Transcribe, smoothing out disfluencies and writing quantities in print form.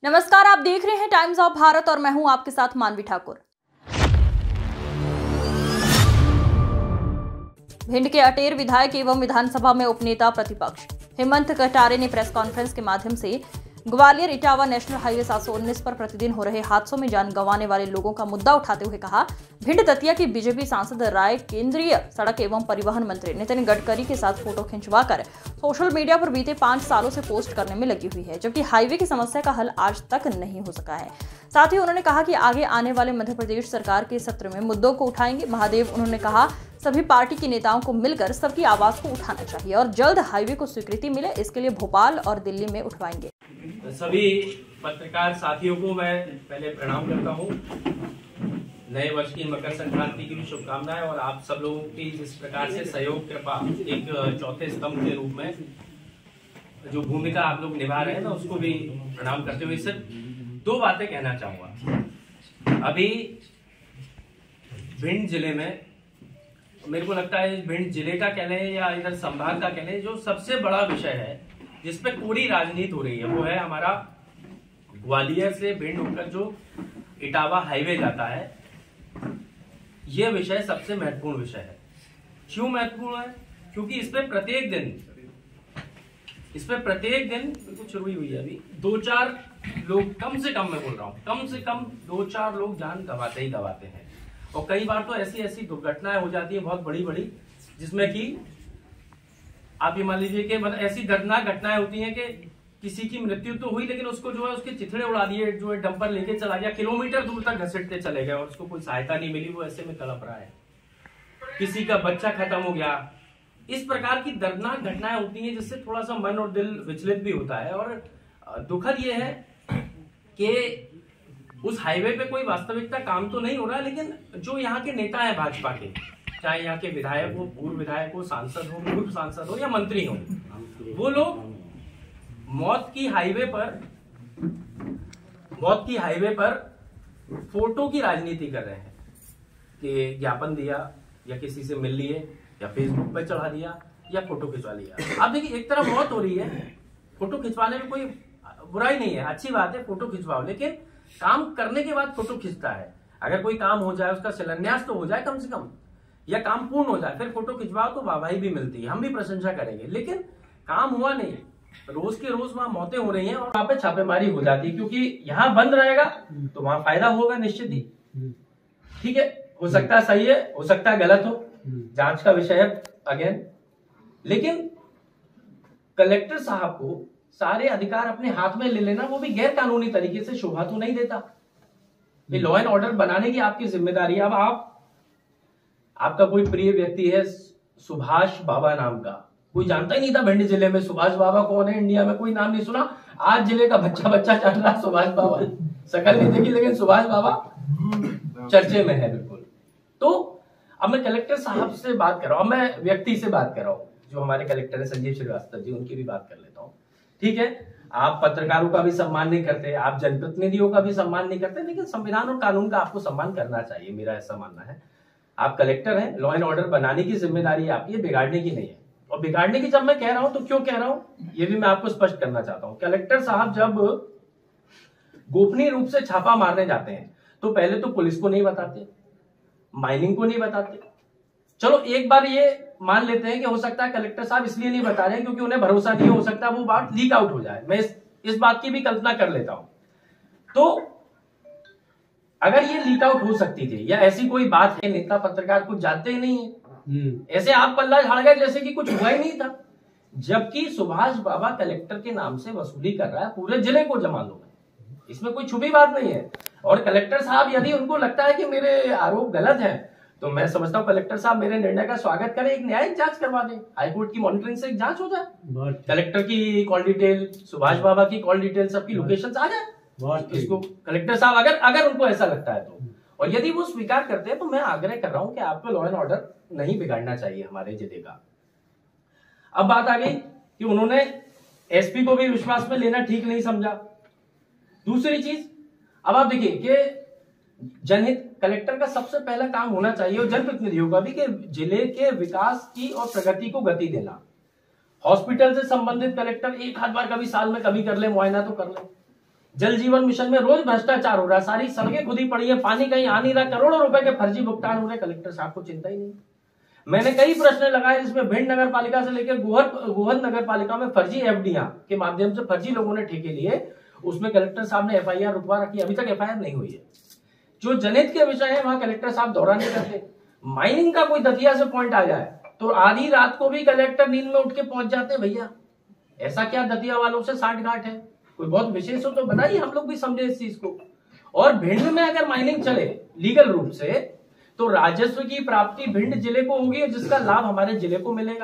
नमस्कार, आप देख रहे हैं टाइम्स ऑफ भारत और मैं हूं आपके साथ मानवी ठाकुर। भिंड के अटेर विधायक एवं विधानसभा में उपनेता प्रतिपक्ष हेमंत कटारे ने प्रेस कॉन्फ्रेंस के माध्यम से ग्वालियर इटावा नेशनल हाईवे 719 पर प्रतिदिन हो रहे हादसों में जान गंवाने वाले लोगों का मुद्दा उठाते हुए कहा, भिंड दतिया की बीजेपी सांसद राय केंद्रीय सड़क एवं परिवहन मंत्री नितिन गडकरी के साथ फोटो खिंचवाकर सोशल मीडिया पर बीते 5 सालों से पोस्ट करने में लगी हुई है, जबकि हाईवे की समस्या का हल आज तक नहीं हो सका है। साथ ही उन्होंने कहा कि आगे आने वाले मध्य प्रदेश सरकार के सत्र में मुद्दों को उठाएंगे। महादेव उन्होंने कहा, सभी पार्टी के नेताओं को मिलकर सबकी आवाज को उठाना चाहिए और जल्द हाईवे को स्वीकृति मिले, इसके लिए भोपाल और दिल्ली में उठवाएंगे। सभी पत्रकार साथियों को मैं पहले प्रणाम करता हूँ। नए वर्ष की मकर संक्रांति की भी शुभकामनाएं और आप सब लोगों की जिस प्रकार से सहयोग कृपा एक चौथे स्तंभ के रूप में जो भूमिका आप लोग निभा रहे हैं ना, उसको भी प्रणाम करते हुए सिर्फ 2 बातें कहना चाहूंगा। अभी भिंड जिले में मेरे को लगता है भिंड जिले का कह लें या इधर संभाग का कह लें, जो सबसे बड़ा विषय है जिसपे पूरी राजनीति हो रही है वो है हमारा ग्वालियर से भिंड होकर जो इटावा हाईवे जाता है। यह विषय सबसे महत्वपूर्ण विषय है। क्यों महत्वपूर्ण है? क्योंकि इस पे प्रत्येक दिन बिल्कुल शुरू हुई है अभी 2-4 लोग, कम से कम मैं बोल रहा हूं, कम से कम 2-4 लोग जान गंवाते ही गंवाते हैं। और कई बार तो ऐसी दुर्घटनाएं हो जाती है बहुत बड़ी बड़ी, जिसमें कि आप ये मान लीजिए कि मतलब ऐसी दर्दनाक घटनाएं होती हैं कि किसी की मृत्यु तो हुई, लेकिन उसको जो है उसके चिथड़े उड़ा दिए, जो है डंपर लेके चला गया, किलोमीटर दूर तक घसीटते चले गए और उसको कोई सहायता नहीं मिली, वो ऐसे में तड़प रहा है। किसी का बच्चा खत्म हो गया। इस प्रकार की दर्दनाक घटनाएं होती हैं जिससे थोड़ा सा मन और दिल विचलित भी होता है। और दुखद ये है कि उस हाईवे पे कोई वास्तविकता काम तो नहीं हो रहा, लेकिन जो यहाँ के नेता है भाजपा के, चाहे यहाँ के विधायक हो, पूर्व विधायक हो, सांसद हो, पूर्व सांसद हो या मंत्री हो, वो लोग मौत की हाईवे पर फोटो की राजनीति कर रहे हैं कि ज्ञापन दिया या किसी से मिल लिए या फेसबुक पर चढ़ा दिया या फोटो खिंचवा लिया। आप देखिए, एक तरफ मौत हो रही है, फोटो खिंचवाने में कोई बुराई नहीं है, अच्छी बात है, फोटो खिंचवाओ, लेकिन काम करने के बाद फोटो खिंचता है। अगर कोई काम हो जाए, उसका शिलान्यास तो हो जाए कम से कम, या काम पूर्ण हो जाए, फिर फोटो खिंचवाओ तो वाहवाही भी मिलती है, हम भी प्रशंसा करेंगे। लेकिन काम हुआ नहीं, रोज के रोज वहां मौतें हो रही हैं और वहां पे छापेमारी हो जाती है, क्योंकि यहाँ बंद रहेगा तो वहां फायदा होगा निश्चित ही। ठीक है, हो सकता है सही है, हो सकता है गलत हो, जांच का विषय है अगेन। लेकिन कलेक्टर साहब को सारे अधिकार अपने हाथ में ले लेना, वो भी गैर कानूनी तरीके से शोभा तो नहीं देता। ये लॉ एंड ऑर्डर बनाने की आपकी जिम्मेदारी है। अब आपका कोई प्रिय व्यक्ति है सुभाष बाबा नाम का, कोई जानता ही नहीं था भिंड जिले में सुभाष बाबा कौन है, इंडिया में कोई नाम नहीं सुना। आज जिले का बच्चा चल रहा है सुभाष बाबा, शकल नहीं देखी लेकिन सुभाष बाबा चर्चे में है बिल्कुल। तो अब मैं कलेक्टर साहब से बात कर रहा हूं, मैं व्यक्ति से बात कर रहा हूं, जो हमारे कलेक्टर है संजीव श्रीवास्तव जी, उनकी भी बात कर लेता हूं। ठीक है, आप पत्रकारों का भी सम्मान नहीं करते, आप जनप्रतिनिधियों का भी सम्मान नहीं करते, लेकिन संविधान और कानून का आपको सम्मान करना चाहिए, मेरा ऐसा मानना है। आप कलेक्टर हैं, लॉ एंड ऑर्डर बनाने की जिम्मेदारी आपकी है, बिगाड़ने की नहीं है। और बिगाड़ने की जब मैं कह रहा हूं तो क्यों कह रहा हूं, ये भी मैं आपको स्पष्ट करना चाहता हूं। कलेक्टर साहब जब गोपनीय रूप से छापा मारने जाते हैं तो पहले तो पुलिस को नहीं बताते, माइनिंग को नहीं बताते। चलो एक बार ये मान लेते हैं कि हो सकता है कलेक्टर साहब इसलिए नहीं बता रहे हैं क्योंकि उन्हें भरोसा नहीं हो सकता वो बात लीक आउट हो जाए, मैं इस बात की भी कल्पना कर लेता हूं। तो अगर ये लीक आउट हो सकती थी या ऐसी कोई बात है, नेता पत्रकार कुछ जानते ही नहीं है, ऐसे आप पल्ला झाड़ गए जैसे कि कुछ हुआ ही नहीं था। जबकि सुभाष बाबा कलेक्टर के नाम से वसूली कर रहा है, पूरे जिले को जमा लो, इसमें कोई छुपी बात नहीं है। और कलेक्टर साहब यदि उनको लगता है कि मेरे आरोप गलत हैं, तो मैं समझता हूं कलेक्टर साहब मेरे निर्णय का स्वागत करें, एक न्यायिक जांच करवा दें, हाईकोर्ट की मॉनिटरिंग से एक जांच हो जाए, कलेक्टर की कॉल डिटेल, सुभाष बाबा की कॉल डिटेल, सबकी लोकेशन आ जाए। इसको कलेक्टर साहब अगर उनको ऐसा लगता है तो, और यदि वो स्वीकार करते हैं तो मैं आग्रह कर रहा हूं कि आपको लॉ एंड ऑर्डर नहीं बिगाड़ना चाहिए हमारे जिले का। अब बात आ गई कि उन्होंने एसपी को भी विश्वास में लेना ठीक नहीं समझा। दूसरी चीज, अब आप देखिए कि जनहित कलेक्टर का सबसे पहला काम होना चाहिए और जनप्रतिनिधियों का भी कि जिले के विकास की और प्रगति को गति देना। हॉस्पिटल से संबंधित कलेक्टर एक आध बार कभी साल में कभी कर ले, मुआयना तो कर ले, जल जीवन मिशन में रोज भ्रष्टाचार हो रहा है, सारी सड़कें खुदी पड़ी है, पानी कहीं आ नहीं रहा, करोड़ों रुपए के फर्जी भुगतान हो रहे, कलेक्टर साहब को चिंता ही नहीं। मैंने कई प्रश्न लगाए जिसमें भिंड नगर पालिका से लेकर गोहद नगर पालिका में फर्जी एफडीआर के माध्यम से फर्जी लोगों ने ठेके लिए, उसमें कलेक्टर साहब ने एफआईआर रुकवा रखी, अभी तक एफआईआर नहीं हुई है। जो जनहित के विषय है वहां कलेक्टर साहब दौरा नहीं करते। माइनिंग का कोई दतिया से पॉइंट आ जाए तो आधी रात को भी कलेक्टर नींद में उठ के पहुंच जाते हैं। भैया ऐसा क्या दतिया वालों से साठ गांठ है? कोई बहुत विशेष हो तो बताइए, हम लोग भी समझे इस चीज को। और भिंड में अगर माइनिंग चले लीगल रूप से तो राजस्व की प्राप्ति भिंड जिले को होगी, जिसका लाभ हमारे जिले को मिलेगा।